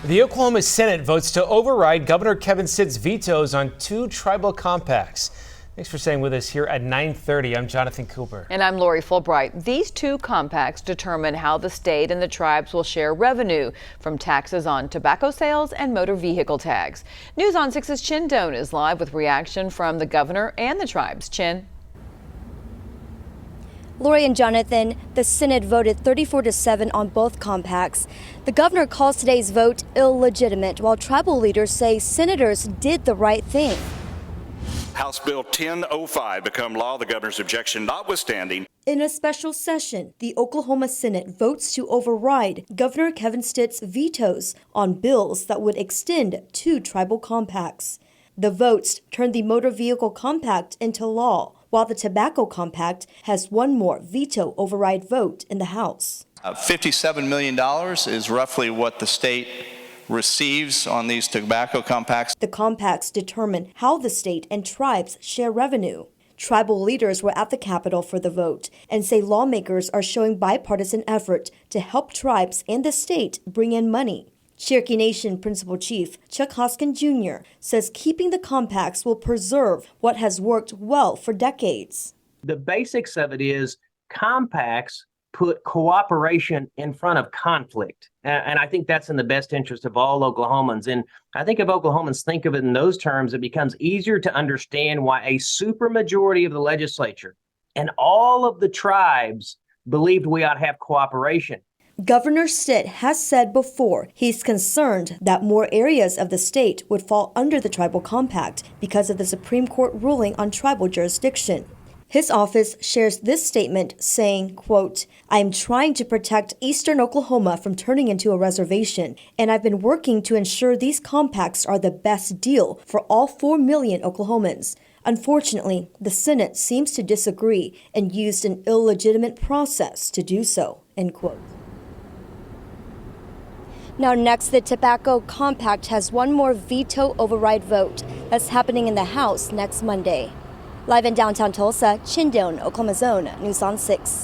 The Oklahoma Senate votes to override Governor Kevin Stitt's vetoes on 2 tribal compacts. Thanks for staying with us here at 9:30. I'm Jonathan Cooper. And I'm Lori Fulbright. These 2 compacts determine how the state and the tribes will share revenue from taxes on tobacco sales and motor vehicle tags. News on 6's Chinh Doan is live with reaction from the governor and the tribes. Chinh. Lori and Jonathan, the Senate voted 34-7 on both compacts. The governor calls today's vote illegitimate, while tribal leaders say senators did the right thing. House Bill 1005 become law, the governor's objection notwithstanding. In a special session, the Oklahoma Senate votes to override Governor Kevin Stitt's vetoes on bills that would extend 2 tribal compacts. The votes turned the motor vehicle compact into law, while the tobacco compact has one more veto override vote in the House. $57 million is roughly what the state receives on these tobacco compacts. The compacts determine how the state and tribes share revenue. Tribal leaders were at the Capitol for the vote and say lawmakers are showing bipartisan effort to help tribes and the state bring in money. Cherokee Nation Principal Chief Chuck Hoskin Jr. says keeping the compacts will preserve what has worked well for decades. The basics of it is compacts put cooperation in front of conflict. And I think that's in the best interest of all Oklahomans. And I think if Oklahomans think of it in those terms, it becomes easier to understand why a supermajority of the legislature and all of the tribes believed we ought to have cooperation. Governor Stitt has said before he's concerned that more areas of the state would fall under the tribal compact because of the Supreme Court ruling on tribal jurisdiction. His office shares this statement saying, quote, "I am trying to protect eastern Oklahoma from turning into a reservation, and I've been working to ensure these compacts are the best deal for all 4 million Oklahomans. Unfortunately, the Senate seems to disagree and used an illegitimate process to do so," end quote. Now next, the tobacco compact has one more veto override vote. That's happening in the House next Monday. Live in downtown Tulsa, Chinh Doan, Oklahoma Zone, News on 6.